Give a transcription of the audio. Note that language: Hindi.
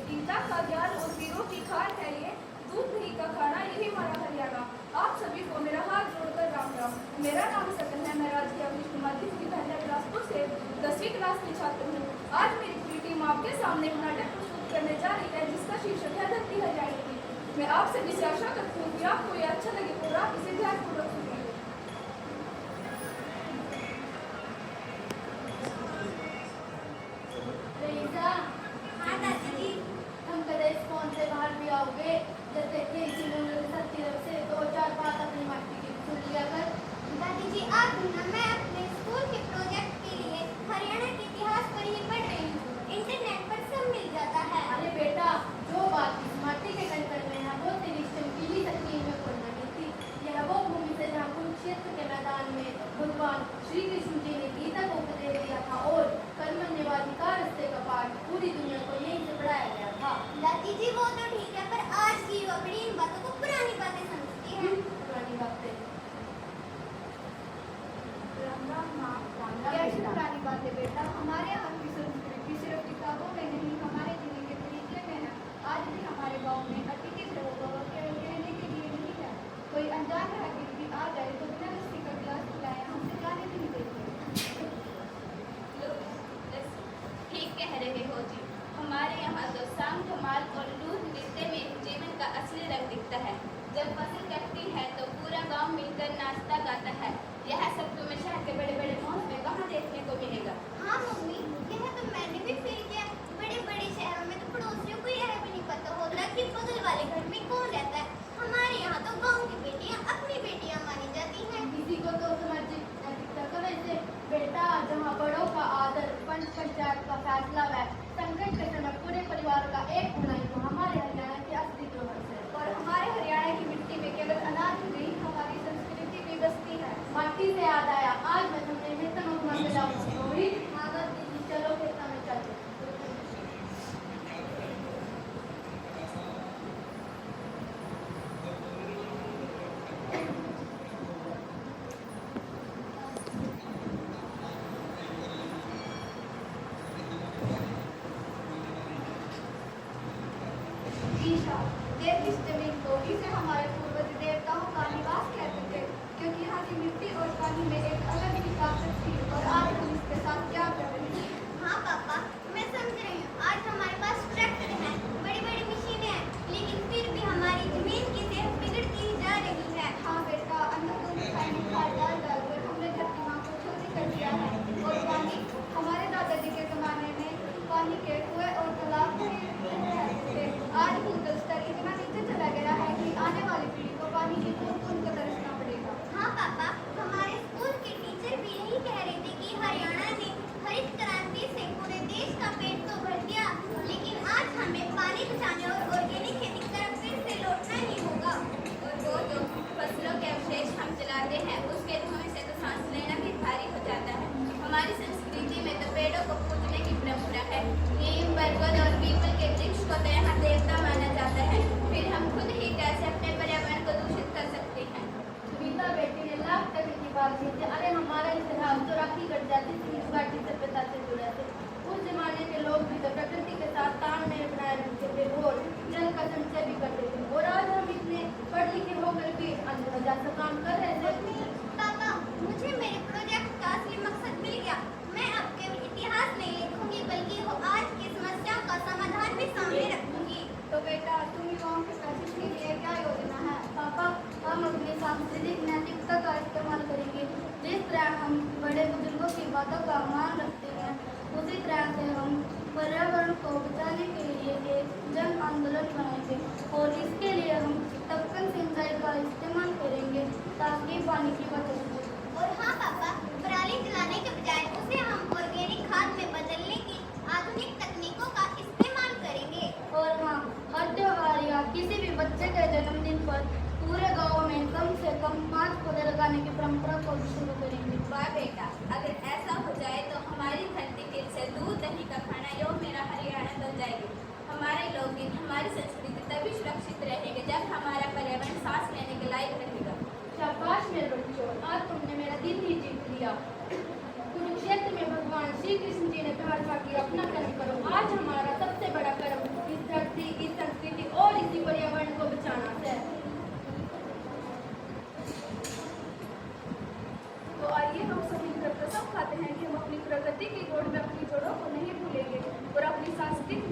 गीता का ज्ञान और वीरों की खान है ये, दूध दही का खाना यही हमारा हरियाणा। आप सभी को मेरा हाथ जोड़कर राम राम। मेरा नाम सकल है, मैं राजकीय अवनीश माध्यमिक विद्यालय बिलासपुर से 10वीं क्लास की छात्र हूँ। आज मेरी पूरी टीम आपके सामने एक नाटक प्रस्तुत करने जा रही है जिसका शीर्षक है धरती हरियाणा की। मैं आप सभी से आशा करती हूँ कि आपको ये अच्छा लगे और आप इसे ध्यानपूर्वक सुनिए। हाँ दादी जी, हम कदे इस फोन से बाहर भी आओगे। जैसे कि इसी तरफ से 2-4 बात अपनी माटी की सुन लिया कर। दादी जी आप ना, मैं अपने स्कूल के प्रोजेक्ट के लिए हरियाणा के इतिहास पर ही पढ़ रही हूँ। इंटरनेट पर सब मिल जाता है। अरे बेटा, जो बात इस माटी के कंकड़ में है वो तेरी चमकीली तस्वीर में पढ़ना नहीं थी। यह वो भूमि से जहाँ कुरुक्षेत्र के मैदान में भगवान श्री कृष्ण जी ने गीता को उपदेश दिया था और कर्मण्यवादी का रास्ते का पाठ पूरी दुनिया को यहीं से पढ़ाया गया था। दादी जी वो तो ठीक है, पर आज की युवा पीढ़ी इन बातों को पुरानी बातें समझती है। पुरानी बातें कैसी पुरानी बातें बेटा, हमारे यहाँ की संस्कृति सिर्फ किताबों में नहीं हमारे जीने के तरीके में है। आज भी हमारे गांव में अतिथि देवो भव केवल कहने के लिए नहीं है। कोई अनजान राहगीर भी आ जाए तो बिना लस्सी का गिलास पिलाए हमसे जाने भी नहीं देते। ठीक कह रहे हो जी। हमारे यहाँ तो सांग धमाल और लोक नृत्य में जीवन का असली रंग दिखता है। जब फसल कटती है तो पूरा गांव मिलकर नाचता गाता है। यह सब तुम्हें शहर के बड़े बड़े मॉल में कहाँ देखने को मिलेगा? हाँ मम्मी, यह तो मैंने भी फील किया। बड़े बड़े शहरों में तो पड़ोसियों को यह भी नहीं पता होता कि बगल वाले घर में कौन रहता है। हमारे यहाँ तो गाँव की बेटियाँ अपनी बेटियाँ मानी जाती हैं। किसी को तो सामाजिक नैतिकता का वैसे बेटा, जहाँ बड़ों का आदर, पंच पंचायत का फैसला है, संकट के समय पूरे परिवार का एक होना ही तो हमारे हरियाणा की असली धरोहर है। और हमारे हरियाणा की मिट्टी में केवल अनाज ही नहीं हमारी संस्कृति भी बसती है। माटी से याद आया, आज मैं तुमने मित्र मुखमा में जाऊंगी। रोहित, माता दीदी, चलो खेता में चलते। ईशा, देव इस जमीन को, इसे हमारे पूर्वज देवताओं का निवास कहते थे, क्योंकि यहाँ की मिट्टी और पानी में एक अलग ही ताकत थी। और आज हम इसके साथ क्या कर रहे हैं? हाँ पापा, मैं समझ रही हूँ। आज हमारे पास ट्रैक्टर हैं, बड़ी बड़ी मशीनें हैं, लेकिन फिर भी हमारी जमीन की सेहत बिगड़ती ही जा रही है। हाँ बेटा, अंधाधुंध रासायनिक खाद डाल डालकर हमने धरती माँ को छोटी कर दिया है। और पानी, हमारे दादाजी के जमाने में पानी के कुएं और तालाब थे। आज भूतल स्तर इतना नीचे चला गया है कि आने वाली पीढ़ी को पानी की बूंद बूंद को तरसना पड़ेगा। हाँ पापा, हमारे स्कूल के टीचर भी यही कह रहे थे कि हरियाणा ने हरित क्रांति से पूरे देश का पेट तो भर दिया, लेकिन आज हमें पानी बचाने और ऑर्गेनिक खेती की तरफ फिर से लौटना ही होगा। और वो जो फसलों के अवशेष हम जलाते हैं उसके धुएं से तो सांस लेना भी भारी हो जाता है। हमारी संस्कृति में तो पेड़ों को पूजने की परंपरा है। नीम, बरगद और पीपल के वृक्ष को तो यहाँ देवता माना जाता है। फिर हम खुद ही कैसे अपने पर्यावरण को दूषित कर सकते हैं? सुनीता बेटी ने लाख टके की बात की थी। अरे हमारा इतिहास तो राखी कट जाती थी इस बाटी सभ्यता से जुड़ा थे। उस जमाने के लोग भी तो प्रकृति के साथ तालमेल बनाए रखते थे और जल का संचय भी करते थे। और आज हम इतने पढ़ लिखे होकर भी अंधभजा सा काम कर रहे थे। पापा, मुझे मेरे प्रोजेक्ट का असली मकसद मिल गया। मैं अब केवल इतिहास नहीं लिखूंगी, बल्कि वो आज की समस्याओं का समाधान भी सामने रखूंगी। तो बेटा, तुम युवाओं के प्रशिक्षण के लिए क्या योजना है? पापा, हम अपनी सांस्कृतिक नैतिकता का इस्तेमाल करेंगे। जिस तरह हम बड़े बुजुर्गों की बातों का मान रखते हैं, उसी तरह से हम पर्यावरण को बचाने के लिए एक जन आंदोलन बनाएंगे। और इसके लिए हम टपकन सिंचाई का इस्तेमाल करेंगे ताकि पानी की बचत हो। और हाँ पापा, पराली जलाने के बजाय उसे हम ऑर्गेनिक खाद में बदलने की आधुनिक तकनीकों का इस्तेमाल करेंगे। और हाँ, हर त्योहार या किसी भी बच्चे के जन्मदिन पर पूरे गांव में कम से कम 5 पौधे लगाने की परंपरा को भी शुरू करेंगे। वाह बेटा, अगर ऐसा हो जाए तो हमारी धरती फिर से दूध दही का खाना यो मेरा हरियाणा बन जाएगी। हमारे लोकगीत, हमारी संस्कृति तभी सुरक्षित रहेंगे जब हमारा पर्यावरण सांस लेने के लायक रहेगा। शाबाश मेरे बच्चों, आज तुमने मेरा दिल ही जीत लिया। कुरुक्षेत्र में भगवान श्री कृष्ण जी ने कहा था कि अपना कर्म करो। आज हमारा सबसे बड़ा कर्म इस धरती धरती की गोद में अपनी जड़ों को नहीं भूलेंगे और अपनी सांस्कृतिक